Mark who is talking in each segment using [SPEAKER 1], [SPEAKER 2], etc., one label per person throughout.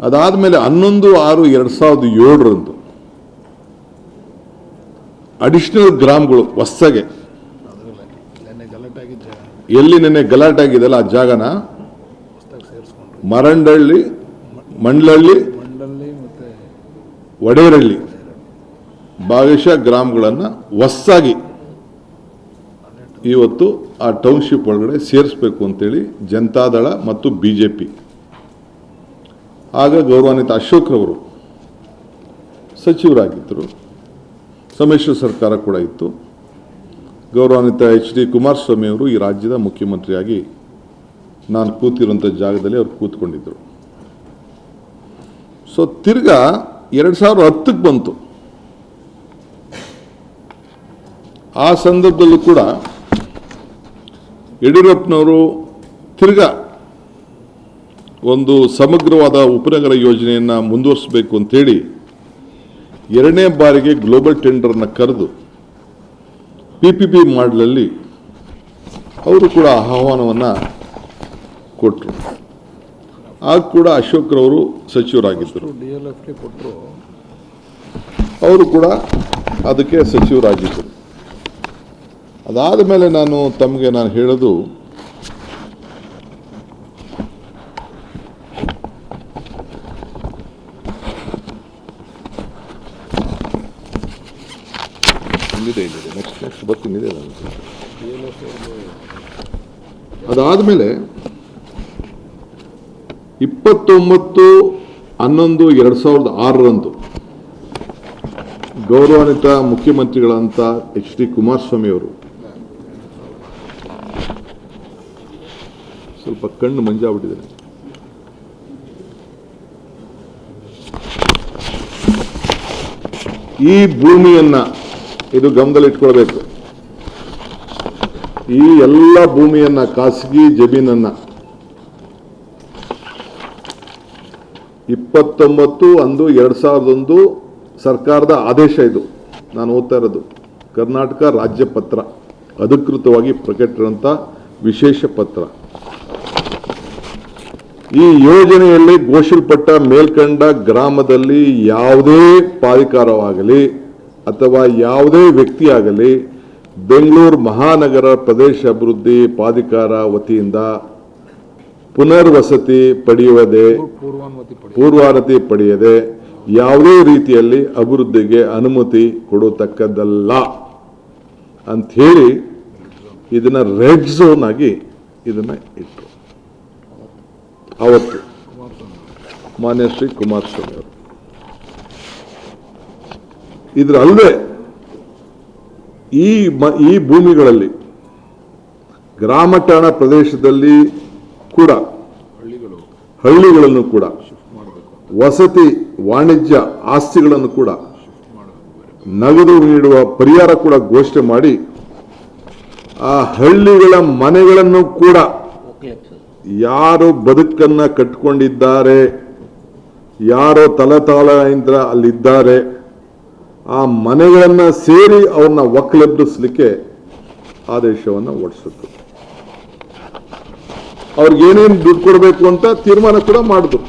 [SPEAKER 1] ಅದಾದಮೇಲೆ 11/6/2007 ಅಡಿಷನಲ್ ಗ್ರಾಮಗಳು ಹೊಸಗೆ ಎಲ್ಲಿ ನೆನ್ನೆ ಗಲಾಟೆ ಆಗಿದೆಯಲ್ಲ ಆ ಜಾಗನ ಮರಂಡಳ್ಳಿ, ಮಂಡ್ಲಳ್ಳಿ, ವಡೇರಳ್ಳಿ ಭಾಗಶಃ ಗ್ರಾಮಗಳನ್ನು ಹೊಸದಾಗಿ ಇವತ್ತು ಆ ಟೌನ್ಶಿಪ್ ಒಳಗಡೆ ಸೇರಿಸಬೇಕು ಅಂತೇಳಿ ಜನತಾದಳ ಮತ್ತು BJP. ಆಗ ಗೌರವಾನ್ವಿತ ಅಶೋಕ್ರವರು ಸಚಿವರಾಗಿದ್ದರು, ಸಮ್ಮಿಶ್ರ ಸರ್ಕಾರ ಕೂಡ ಇತ್ತು. ಗೌರವಾನ್ವಿತ HD ಕುಮಾರಸ್ವಾಮಿ ಅವರು ಈ ರಾಜ್ಯದ ಮುಖ್ಯಮಂತ್ರಿಯಾಗಿ ನಾನು ಕೂತಿರುವಂಥ ಜಾಗದಲ್ಲಿ ಅವರು ಕೂತ್ಕೊಂಡಿದ್ದರು. ಸೊ ತಿರ್ಗಾ 2010ಕ್ಕೆ ಬಂತು. ಆ ಸಂದರ್ಭದಲ್ಲೂ ಕೂಡ ಯಡಿಯೂರಪ್ಪನವರು ತಿರ್ಗಾ ಒಂದು ಸಮಗ್ರವಾದ ಉಪನಗರ ಯೋಜನೆಯನ್ನು ಮುಂದುವರಿಸಬೇಕು ಅಂತೇಳಿ 2ನೇ ಬಾರಿಗೆ ಗ್ಲೋಬಲ್ ಟೆಂಡರ್ನ ಕರೆದು PPP ಮಾಡಲಲ್ಲಿ ಅವರು ಕೂಡ ಆಹ್ವಾನವನ್ನು ಕೊಟ್ಟರು. ಆಗ ಕೂಡ ಅಶೋಕ್ರವರು ಸಚಿವರಾಗಿದ್ದರು, ಅವರು ಕೂಡ ಅದಕ್ಕೆ ಸಚಿವರಾಗಿದ್ದರು. ಅದಾದ ಮೇಲೆ ತಮಗೆ ನಾನು ಹೇಳೋದು, ನೆಕ್ಸ್ಟ್ ಬರ್ತೀನಿ. ಅದಾದಮೇಲೆ 29/11/2006 ಗೌರವಾನ್ವಿತ ಮುಖ್ಯಮಂತ್ರಿಗಳಂತ HD ಕುಮಾರಸ್ವಾಮಿ ಅವರು ಸ್ವಲ್ಪ ಕಣ್ಣು ಮಂಜಾಗ್ಬಿಟ್ಟಿದ್ದಾರೆ. ಈ ಭೂಮಿಯನ್ನ ಇದು ಗಮನದಲ್ಲಿಟ್ಕೊಳ್ಬೇಕು. ಈ ಎಲ್ಲ ಭೂಮಿಯನ್ನ, ಖಾಸಗಿ ಜಮೀನನ್ನ 29/1/2001 ಸರ್ಕಾರದ ಆದೇಶ, ಇದು ನಾನು ಓದ್ತಾ ಇರೋದು ಕರ್ನಾಟಕ ರಾಜ್ಯ ಪತ್ರ, ಅಧಿಕೃತವಾಗಿ ಪ್ರಕಟಿಸಿದಂಥ ವಿಶೇಷ ಪತ್ರ. ಈ ಯೋಜನೆಯಲ್ಲಿ ಘೋಷಿಸಲ್ಪಟ್ಟ ಮೇಲ್ಕಂಡ ಗ್ರಾಮದಲ್ಲಿ ಯಾವುದೇ ಪ್ರಾಧಿಕಾರವಾಗಲಿ ಅಥವಾ ಯಾವುದೇ ವ್ಯಕ್ತಿಯಾಗಲಿ ಬೆಂಗಳೂರು ಮಹಾನಗರ ಪ್ರದೇಶ ಅಭಿವೃದ್ಧಿ ಪ್ರಾಧಿಕಾರ ವತಿಯಿಂದ ಪುನರ್ವಸತಿ ಪೂರ್ವಾನುಮತಿ ಪಡೆಯದೆ ಯಾವುದೇ ರೀತಿಯಲ್ಲಿ ಅಭಿವೃದ್ಧಿಗೆ ಅನುಮತಿ ಕೊಡತಕ್ಕದ್ದಲ್ಲ ಅಂಥೇಳಿ ಇದನ್ನ ರೆಡ್ ಝೋನ್ ಆಗಿ ಇದನ್ನ ಇಟ್ಟರು ಅವತ್ತು ಮಾನ್ಯ ಶ್ರೀ ಕುಮಾರಸ್ವಾಮಿ ಅವರು. ಇದರಲ್ಲದೆ ಈ ಭೂಮಿಗಳಲ್ಲಿ ಗ್ರಾಮ ಠಾಣಾ ಪ್ರದೇಶದಲ್ಲಿ ಕೂಡ ಹಳ್ಳಿಗಳನ್ನು ಕೂಡ ವಸತಿ ವಾಣಿಜ್ಯ ಆಸ್ತಿಗಳನ್ನು ಕೂಡ ನಗದು ನೀಡುವ ಪರಿಹಾರ ಕೂಡ ಘೋಷಣೆ ಮಾಡಿ ಆ ಹಳ್ಳಿಗಳ ಮನೆಗಳನ್ನು ಕೂಡ ಯಾರು ಬದುಕನ್ನ ಕಟ್ಟಿಕೊಂಡಿದ್ದಾರೆ, ಯಾರೋ ತಲತಲಾಂತರ ಅಲ್ಲಿದ್ದಾರೆ, ಆ ಮನೆಗಳನ್ನ ಸೇರಿ ಅವ್ರನ್ನ ಒಕ್ಕಲೆಬ್ಬಿಸಲಿಕ್ಕೆ ಆದೇಶವನ್ನು ಹೊರಡಿಸಿತು. ಅವ್ರಿಗೇನೇನು ದುಡ್ಡು ಕೊಡಬೇಕು ಅಂತ ತೀರ್ಮಾನ ಕೂಡ ಮಾಡಿದ್ರು.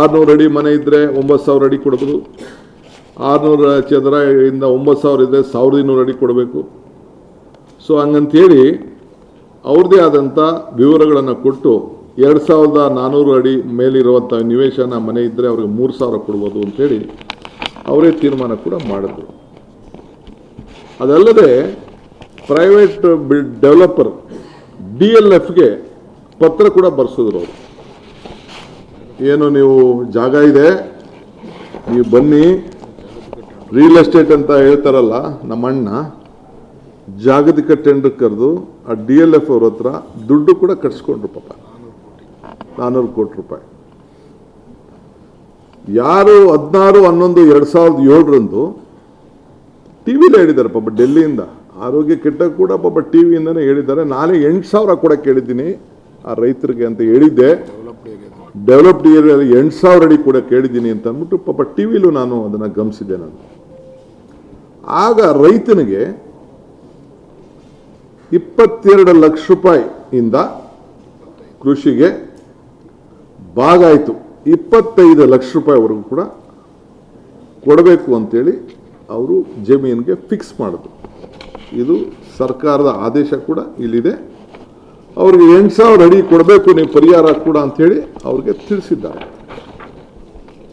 [SPEAKER 1] 600 ಅಡಿ ಮನೆ ಇದ್ರೆ 9,000 ಅಡಿ ಕೊಡಬಹುದು, 600 ಚದರ ಇಂದ 9,000 ಇದ್ರೆ 1,200 ಅಡಿ ಕೊಡಬೇಕು. ಸೊ ಹಂಗಂತೇಳಿ ಅವ್ರದ್ದೇ ಆದಂಥ ವಿವರಗಳನ್ನು ಕೊಟ್ಟು 2,400 ಅಡಿ ಮೇಲಿರುವಂಥ ನಿವೇಶನ ಮನೆ ಇದ್ದರೆ ಅವ್ರಿಗೆ 3,000 ಕೊಡ್ಬೋದು ಅಂತೇಳಿ ಅವರೇ ತೀರ್ಮಾನ ಕೂಡ ಮಾಡಿದ್ರು. ಅದಲ್ಲದೆ ಪ್ರೈವೇಟ್ ಡೆವಲಪರ್ DLFಗೆ ಪತ್ರ ಕೂಡ ಬರ್ಸಿದ್ರು. ಅವರು ಏನು ನೀವು ಜಾಗ ಇದೆ, ನೀವು ಬನ್ನಿ, ರಿಯಲ್ ಎಸ್ಟೇಟ್ ಅಂತ ಹೇಳ್ತಾರಲ್ಲ ನಮ್ಮಣ್ಣ, ಜಾಗತಿಕ ಟೆಂಡರ್ ಕರೆದು ಆ DLF ಅವ್ರ ಹತ್ರ ದುಡ್ಡು ಕೂಡ ಕಟ್ಸ್ಕೊಂಡ್ರು. ಪಾಪ 400 ಕೋಟಿ ರೂಪಾಯಿ. ಯಾರು 16/11/2007 ಟಿವಿಲೇ ಹೇಳಿದ್ದಾರೆ. ಪಾಪ ಡೆಲ್ಲಿಯಿಂದ ಆರೋಗ್ಯ ಕೆಟ್ಟ ಕೂಡ ಪಾಪ ಟಿವಿಯಿಂದನೇ ಹೇಳಿದ್ದಾರೆ. ನಾನೇ 8,000 ಕೂಡ ಕೇಳಿದ್ದೀನಿ ಆ ರೈತರಿಗೆ ಅಂತ ಹೇಳಿದ್ದೆ. ಡೆವಲಪ್ಡ್ ಏರಿಯಾದಲ್ಲಿ 8,000 ಅಡಿ ಕೂಡ ಕೇಳಿದ್ದೀನಿ ಅಂತ ಅಂದ್ಬಿಟ್ಟು ಪಾಪ ಟಿವಿಲೂ ನಾನು ಅದನ್ನು ಗಮನಿಸಿದ್ದೆ. ನಾನು ಆಗ ರೈತನಿಗೆ 22 ಲಕ್ಷ ರೂಪಾಯಿಯಿಂದ ಕೃಷಿಗೆ ಭಾಗ ಆಯಿತು. 25 ಲಕ್ಷ ರೂಪಾಯಿವರೆಗೂ ಕೂಡ ಕೊಡಬೇಕು ಅಂತೇಳಿ ಅವರು ಜಮೀನಿಗೆ ಫಿಕ್ಸ್ ಮಾಡಿದ್ರು. ಇದು ಸರ್ಕಾರದ ಆದೇಶ ಕೂಡ ಇಲ್ಲಿದೆ. ಅವ್ರಿಗೆ 8,000 ಅಡಿ ಕೊಡಬೇಕು ನೀವು ಪರಿಹಾರ ಕೂಡ ಅಂಥೇಳಿ ಅವ್ರಿಗೆ ತಿಳಿಸಿದ್ದಾರೆ.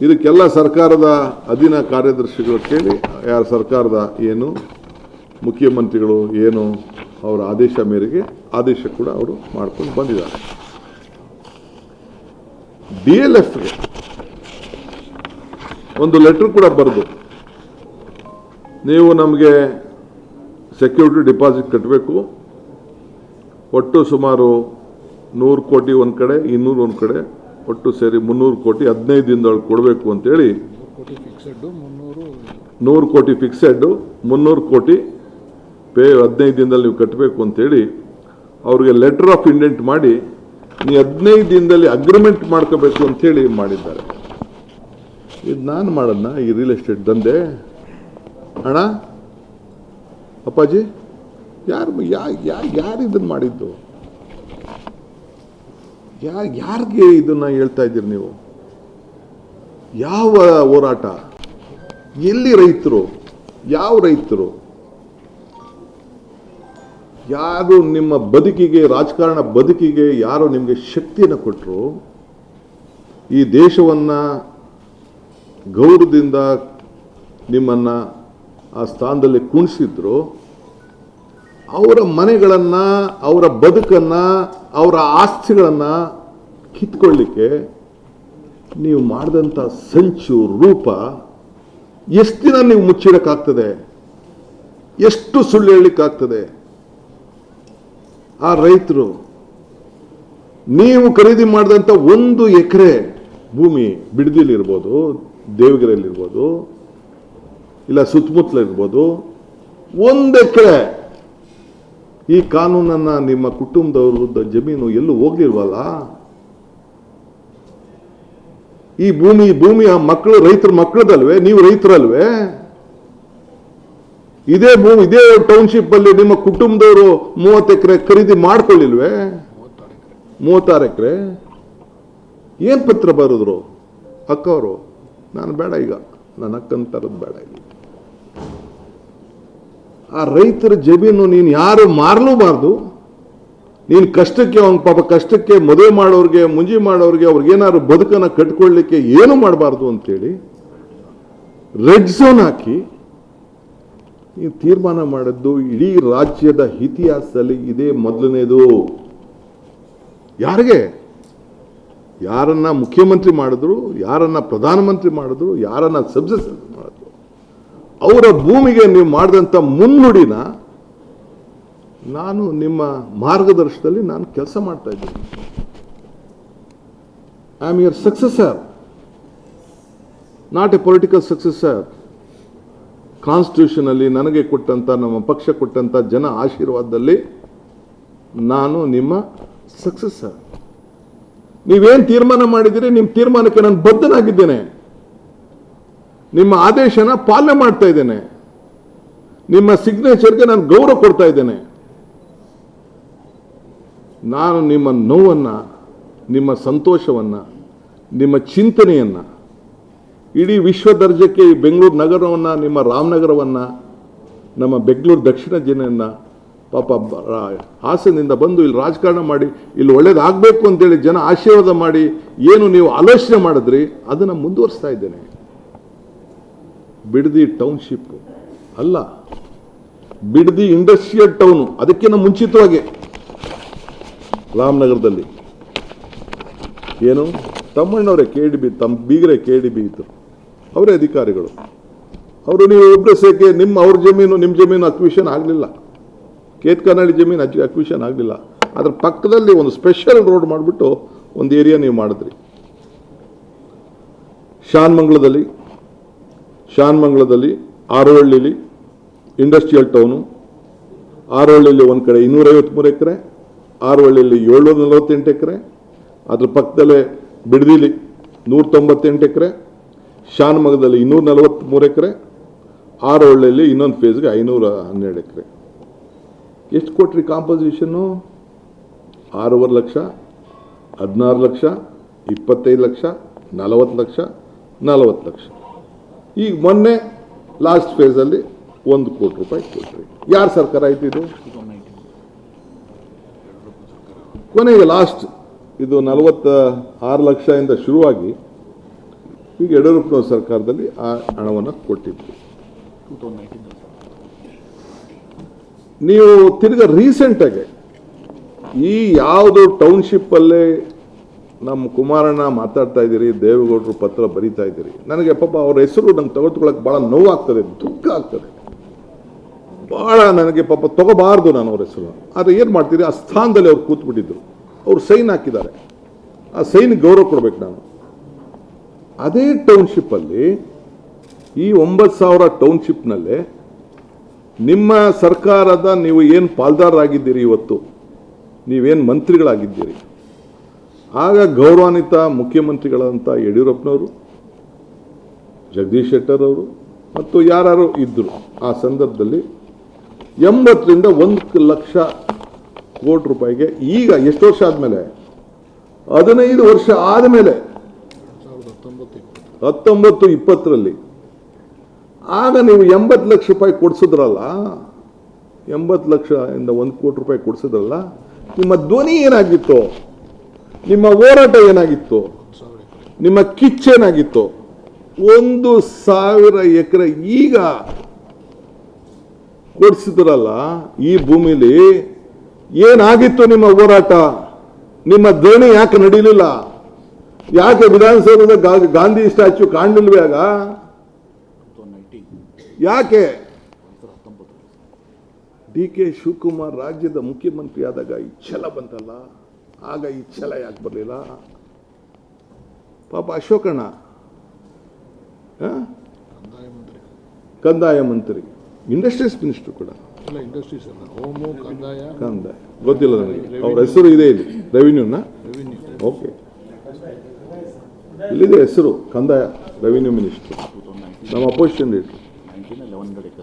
[SPEAKER 1] ಇದಕ್ಕೆಲ್ಲ ಸರ್ಕಾರದ ಅಧೀನ ಕಾರ್ಯದರ್ಶಿಗಳು ಕೇಳಿ ಯಾರ ಸರ್ಕಾರದ ಏನು ಮುಖ್ಯಮಂತ್ರಿಗಳು ಏನು ಅವರ ಆದೇಶ ಮೇರೆಗೆ ಆದೇಶ ಕೂಡ ಅವರು ಮಾಡ್ಕೊಂಡು ಬಂದಿದ್ದಾರೆ. DLFಗೆ ಒಂದು ಲೆಟರ್ ಕೂಡ ಬರೆದು ನೀವು ನಮಗೆ ಸೆಕ್ಯೂರಿಟಿ ಡಿಪಾಸಿಟ್ ಕಟ್ಟಬೇಕು, ಒಟ್ಟು ಸುಮಾರು 100 ಕೋಟಿ ಒಂದು ಕಡೆ 200 ಒಂದು ಕಡೆ ಒಟ್ಟು ಸೇರಿ 300 ಕೋಟಿ 15 ದಿನದೊಳಗೆ ಕೊಡಬೇಕು ಅಂತೇಳಿ 100 ಕೋಟಿ ಫಿಕ್ಸೆಡ್ 300 ಕೋಟಿ ಪೇ 15 ದಿನದಲ್ಲಿ ನೀವು ಕಟ್ಟಬೇಕು ಅಂತೇಳಿ ಅವ್ರಿಗೆ ಲೆಟರ್ ಆಫ್ ಇಂಡೆಂಟ್ ಮಾಡಿ ನೀವು 15 ದಿನದಲ್ಲಿ ಅಗ್ರಿಮೆಂಟ್ ಮಾಡ್ಕೋಬೇಕು ಅಂತೇಳಿ ಮಾಡಿದ್ದಾರೆ. ಇದು ನಾನು ಮಾಡೋಣ ಈ ರಿಯಲ್ ಎಸ್ಟೇಟ್ ದಂಧೆ ಅಣ್ಣ ಅಪ್ಪಾಜಿ ಯಾರು ಇದನ್ನು ಮಾಡಿದ್ದು? ಯಾರಿಗೆ ಇದನ್ನ ಹೇಳ್ತಾ ಇದ್ದೀರಿ ನೀವು? ಯಾವ ಹೋರಾಟ? ಎಲ್ಲಿ ರೈತರು? ಯಾವ ರೈತರು? ಯಾರು ನಿಮ್ಮ ಬದುಕಿಗೆ ರಾಜಕಾರಣ ಬದುಕಿಗೆ ಯಾರು ನಿಮಗೆ ಶಕ್ತಿಯನ್ನು ಕೊಟ್ಟರು? ಈ ದೇಶವನ್ನ ಗೌರವದಿಂದ ನಿಮ್ಮನ್ನ ಆ ಸ್ಥಾನದಲ್ಲಿ ಕುಣಿಸಿದ್ರು, ಅವರ ಮನೆಗಳನ್ನ ಅವರ ಬದುಕನ್ನ ಅವರ ಆಸ್ತಿಗಳನ್ನ ಕಿತ್ಕೊಳ್ಳಿಕ್ಕೆ ನೀವು ಮಾಡಿದಂಥ ಸಂಚು ರೂಪ ಎಷ್ಟು ದಿನ ನೀವು ಮುಚ್ಚಿಡಕ್ಕಾಗ್ತದೆ? ಎಷ್ಟು ಸುಳ್ಳು ಹೇಳಲಿಕ್ಕಾಗ್ತದೆ? ಆ ರೈತರು ನೀವು ಖರೀದಿ ಮಾಡಿದಂಥ 1 ಎಕರೆ ಭೂಮಿ ಬಿಡದಿಲಿರ್ಬೋದು, ದೇವಗಿರಿಯಲ್ಲಿರ್ಬೋದು, ಇಲ್ಲ ಸುತ್ತಮುತ್ತಲಿರ್ಬೋದು, 1 ಎಕರೆ ಈ ಕಾನೂನನ್ನ ನಿಮ್ಮ ಕುಟುಂಬದವ್ರದ್ದು ಜಮೀನು ಎಲ್ಲೂ ಹೋಗ್ಲಿಲ್ವಲ್ಲ? ಈ ಭೂಮಿಯ ಮಕ್ಕಳು ರೈತರ ಮಕ್ಕಳದಲ್ವೇ? ನೀವು ರೈತರಲ್ವೇ? ಇದೇ ಭೂಮಿ ಇದೇ ಟೌನ್ಶಿಪ್ ಅಲ್ಲಿ ನಿಮ್ಮ ಕುಟುಂಬದವರು 30 ಎಕರೆ ಖರೀದಿ ಮಾಡ್ಕೊಳ್ಳಿಲ್ವೇ? 36 ಎಕರೆ ಏನ್ ಪತ್ರ ಬರೆದ್ರು ಅಕ್ಕವರು? ನಾನು ಬೇಡ, ಈಗ ನನ್ನ ಅಕ್ಕನ ತರದ್ ಬೇಡ. ಈಗ ಆ ರೈತರ ಜಮೀನು ನೀನು ಯಾರು ಮಾರಲೂಬಾರ್ದು. ನೀನು ಕಷ್ಟಕ್ಕೆ ಅವನ ಪಾಪ ಕಷ್ಟಕ್ಕೆ ಮದುವೆ ಮಾಡೋರಿಗೆ ಮುಂಜಿ ಮಾಡೋರಿಗೆ ಅವ್ರಿಗೇನಾದ್ರು ಬದುಕನ್ನ ಕಟ್ಕೊಳ್ಳಿಕ್ಕೆ ಏನು ಮಾಡಬಾರ್ದು ಅಂತೇಳಿ ರೆಡ್ ಝೋನ್ ಹಾಕಿ ನೀವು ತೀರ್ಮಾನ ಮಾಡಿದ್ದು ಇಡೀ ರಾಜ್ಯದ ಇತಿಹಾಸದಲ್ಲಿ ಇದೇ ಮೊದಲನೇದು. ಯಾರಿಗೆ? ಯಾರನ್ನ ಮುಖ್ಯಮಂತ್ರಿ ಮಾಡಿದ್ರು, ಯಾರನ್ನ ಪ್ರಧಾನಮಂತ್ರಿ ಮಾಡಿದ್ರು, ಯಾರನ್ನ ಸಬ್ಸಿಡಿ ಮಾಡಿದ್ರು, ಅವರ ಭೂಮಿಗೆ ನೀವು ಮಾಡಿದಂಥ ಮುನ್ನುಡಿನ ನಾನು ನಿಮ್ಮ ಮಾರ್ಗದರ್ಶನದಲ್ಲಿ ನಾನು ಕೆಲಸ ಮಾಡ್ತಾ ಇದ್ದೀನಿ. I am your successor, not A political successor. Constitution ಅಲ್ಲಿ ನನಗೆ ಕೊಟ್ಟಂತ, ನಮ್ಮ ಪಕ್ಷ ಕೊಟ್ಟಂತ ಜನ ಆಶೀರ್ವಾದದಲ್ಲಿ ನಾನು ನಿಮ್ಮ ಸಕ್ಸೆಸರ್. ನೀವೇನ್ ತೀರ್ಮಾನ ಮಾಡಿದಿರಿ ನಿಮ್ಮ ತೀರ್ಮಾನಕ್ಕೆ ನಾನು ಬದ್ಧನಾಗಿದ್ದೇನೆ. ನಿಮ್ಮ ಆದೇಶನ ಪಾಲನೆ ಮಾಡ್ತಾ ಇದ್ದೇನೆ. ನಿಮ್ಮ ಸಿಗ್ನೇಚರ್ಗೆ ನಾನು ಗೌರವ ಕೊಡ್ತಾ ಇದ್ದೇನೆ. ನಾನು ನಿಮ್ಮ ನೋವನ್ನ, ನಿಮ್ಮ ಸಂತೋಷವನ್ನ, ನಿಮ್ಮ ಚಿಂತನೆಯನ್ನ ಇಡೀ ವಿಶ್ವ ದರ್ಜೆಗೆ ಈ ಬೆಂಗಳೂರು ನಗರವನ್ನ, ನಿಮ್ಮ ರಾಮನಗರವನ್ನ, ನಮ್ಮ ಬೆಂಗಳೂರು ದಕ್ಷಿಣ ಜಿಲ್ಲೆಯನ್ನ ಪಾಪ ಹಾಸನದಿಂದ ಬಂದು ಇಲ್ಲಿ ರಾಜಕಾರಣ ಮಾಡಿ ಇಲ್ಲಿ ಒಳ್ಳೇದಾಗಬೇಕು ಅಂತೇಳಿ ಜನ ಆಶೀರ್ವಾದ ಮಾಡಿ ಏನು ನೀವು ಆಲೋಚನೆ ಮಾಡಿದ್ರಿ ಅದನ್ನು ಮುಂದುವರಿಸ್ತಾ ಇದ್ದೇನೆ. ಬಿಡದಿ ಟೌನ್ಶಿಪ್ ಅಲ್ಲ, ಬಿಡದಿ ಇಂಡಸ್ಟ್ರಿಯಲ್ ಟೌನು. ಅದಕ್ಕಿಂತ ಮುಂಚಿತವಾಗಿ ರಾಮನಗರದಲ್ಲಿ ಏನು ತಮ್ಮಣ್ಣವರೇ KDB, ತಮ್ಮ ಬೀಗರೆ KDB ಇತ್ತು, ಅವರೇ ಅಧಿಕಾರಿಗಳು. ಅವರು ನೀವು ಒಬ್ಬರು ಸೇಕೆ ಅವ್ರ ಜಮೀನು ನಿಮ್ಮ ಜಮೀನು ಅಕ್ವಿಷನ್ ಆಗಲಿಲ್ಲ, ಕೇತ್ಕನಹಳ್ಳಿ ಜಮೀನು ಅಕ್ವಿಷನ್ ಆಗಲಿಲ್ಲ. ಅದ್ರ ಪಕ್ಕದಲ್ಲಿ ಒಂದು ಸ್ಪೆಷಲ್ ರೋಡ್ ಮಾಡಿಬಿಟ್ಟು ಒಂದು ಏರಿಯಾ ನೀವು ಮಾಡಿದ್ರಿ. ಶಾನ್ಮಂಗ್ಲದಲ್ಲಿ ಆರೋಹಳ್ಳಿಲಿ ಇಂಡಸ್ಟ್ರಿಯಲ್ ಟೌನು, ಆರೋಹಳ್ಳಿಲಿ ಒಂದು ಕಡೆ 253 ಎಕರೆ, ಆರೋಹಳ್ಳಿಲಿ 748 ಎಕರೆ, ಅದ್ರ ಪಕ್ಕದಲ್ಲೇ ಬಿಡದಿಲಿ 198 ಎಕರೆ, ಶಾನ್ಮಂಗಲದಲ್ಲಿ 243 ಎಕರೆ, ಆರೋಹಳ್ಳಿಯಲ್ಲಿ ಇನ್ನೊಂದು ಫೇಸ್ಗೆ 512 ಎಕರೆ. ಎಷ್ಟು ಕೊಟ್ರಿ ಕಾಂಪೋಸಿಷನ್ನು? 6.5 ಲಕ್ಷ, 16 ಲಕ್ಷ, 25 ಲಕ್ಷ, 40 ಲಕ್ಷ, 40 ಲಕ್ಷ. ಈಗ ಮೊನ್ನೆ ಲಾಸ್ಟ್ ಫೇಸಲ್ಲಿ 1 ಕೋಟಿ ರೂಪಾಯಿ ಕೊಟ್ರಿ. ಯಾರ ಸರ್ಕಾರ ಆಯ್ತು ಇದು? ಕೊನೆಗೆ ಲಾಸ್ಟ್ ಇದು 46 ಲಕ್ಷದಿಂದ ಶುರುವಾಗಿ ಈಗ ಯಡಿಯೂರಪ್ಪನವ್ರ ಸರ್ಕಾರದಲ್ಲಿ ಆ ಹಣವನ್ನು ಕೊಟ್ಟಿದ್ರು. ನೀವು ತಿರ್ಗಾ ರೀಸೆಂಟಾಗಿ ಈ ಯಾವುದು ಟೌನ್ಶಿಪ್ಪಲ್ಲೇ ನಮ್ಮ ಕುಮಾರಣ್ಣ ಮಾತಾಡ್ತಾ ಇದ್ದೀರಿ, ದೇವೇಗೌಡರು ಪತ್ರ ಬರೀತಾ ಇದ್ದೀರಿ, ನನಗೆ ಪಾಪ ಅವ್ರ ಹೆಸರು ನಂಗೆ ತೆಗೆದುಕೊಳ್ಳೋಕೆ ಭಾಳ ನೋವಾಗ್ತದೆ, ದುಃಖ ಆಗ್ತದೆ ಭಾಳ. ನನಗೆ ಪಾಪ ತಗೋಬಾರ್ದು ನಾನು ಅವ್ರ ಹೆಸರು. ಆದರೆ ಏನು ಮಾಡ್ತೀರಿ, ಆ ಸ್ಥಾನದಲ್ಲಿ ಅವ್ರು ಕೂತ್ಬಿಟ್ಟಿದ್ರು, ಅವ್ರು ಸೈನ್ ಹಾಕಿದ್ದಾರೆ, ಆ ಸೈನ್ಗೆ ಗೌರವ ಕೊಡ್ಬೇಕು ನಾನು. ಅದೇ ಟೌನ್ಶಿಪ್ಪಲ್ಲಿ ಈ 9,000 ಟೌನ್ಶಿಪ್ನಲ್ಲೇ ನಿಮ್ಮ ಸರ್ಕಾರದ ನೀವು ಏನು ಪಾಲ್ದಾರರಾಗಿದ್ದೀರಿ, ಇವತ್ತು ನೀವೇನು ಮಂತ್ರಿಗಳಾಗಿದ್ದೀರಿ, ಆಗ ಗೌರವಾನ್ವಿತ ಮುಖ್ಯಮಂತ್ರಿಗಳಂತ ಯಡಿಯೂರಪ್ಪನವರು, ಜಗದೀಶ್ ಶೆಟ್ಟರ್ ಅವರು ಮತ್ತು ಯಾರು ಇದ್ದರು ಆ ಸಂದರ್ಭದಲ್ಲಿ 80ರಿಂದ 1 ಲಕ್ಷ ಕೋಟಿ ರೂಪಾಯಿಗೆ ಈಗ ಎಷ್ಟು ವರ್ಷ ಆದಮೇಲೆ, 15 ವರ್ಷ ಆದಮೇಲೆ 19-20ರಲ್ಲಿ ಆಗ ನೀವು 80 ಲಕ್ಷ ರೂಪಾಯಿ ಕೊಡಿಸಿದ್ರಲ್ಲ, 80 ಲಕ್ಷ ಇಂದ 1 ಕೋಟಿ ರೂಪಾಯಿ ಕೊಡಿಸಿದ್ರಲ್ಲ, ನಿಮ್ಮ ಧ್ವನಿ ಏನಾಗಿತ್ತು, ನಿಮ್ಮ ಹೋರಾಟ ಏನಾಗಿತ್ತು, ನಿಮ್ಮ ಕಿಚ್ಚೇನಾಗಿತ್ತು? 1,000 ಎಕರೆ ಈಗ ಕೊಡಿಸಿದ್ರಲ್ಲ, ಈ ಭೂಮಿಲಿ ಏನಾಗಿತ್ತು ನಿಮ್ಮ ಹೋರಾಟ? ನಿಮ್ಮ ಧ್ವನಿ ಯಾಕೆ ನಡೀಲಿಲ್ಲ? ಯಾಕೆ ವಿಧಾನಸೌಧದ ಗಾಂಧಿ ಸ್ಟ್ಯಾಚ್ಯೂ ಕಾಣಲಿಲ್ವೇ ಆಗ? ಯಾಕೆ? DK ಶಿವಕುಮಾರ್ ರಾಜ್ಯದ ಮುಖ್ಯಮಂತ್ರಿ ಆದಾಗ ಈ ಛಲ ಬಂತಲ್ಲ, ಆಗ ಈ ಛಲ ಯಾಕೆ ಬರಲಿಲ್ಲ? ಪಾಪ ಅಶೋಕಣ್ಣ ಕಂದಾಯ ಮಂತ್ರಿ, ಇಂಡಸ್ಟ್ರೀಸ್ ಮಿನಿಸ್ಟರ್ ಕೂಡ, ಕಂದಾಯ ಗೊತ್ತಿಲ್ಲ ನನಗೆ, ಅವ್ರ ಹೆಸರು ಇದೆ ಇಲ್ಲಿ, ರೆವಿನ್ಯೂನ. ಓಕೆ, ಇಲ್ಲಿದೆ ಹೆಸರು, ಕಂದಾಯ ರೆವಿನ್ಯೂ ಮಿನಿಸ್ಟರ್, ನಮ್ಮ ಅಪೋಸಿಷನ್ ಲೀಡರ್.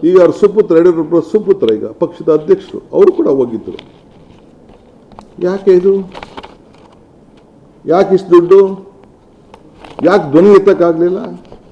[SPEAKER 1] ಈಗ ಅವ್ರ ಸುಪುತ್ರ, ಯಡಿಯೂರಪ್ಪ ಸುಪುತ್ರ ಈಗ ಪಕ್ಷದ ಅಧ್ಯಕ್ಷರು, ಅವರು ಕೂಡ ಹೋಗಿದ್ದರು. ಯಾಕೆ ಇದು? ಯಾಕೆ ಇಷ್ಟು ದುಡ್ಡು? ಯಾಕೆ ಧ್ವನಿ ಎತ್ತಕ್ಕಾಗಲಿಲ್ಲ?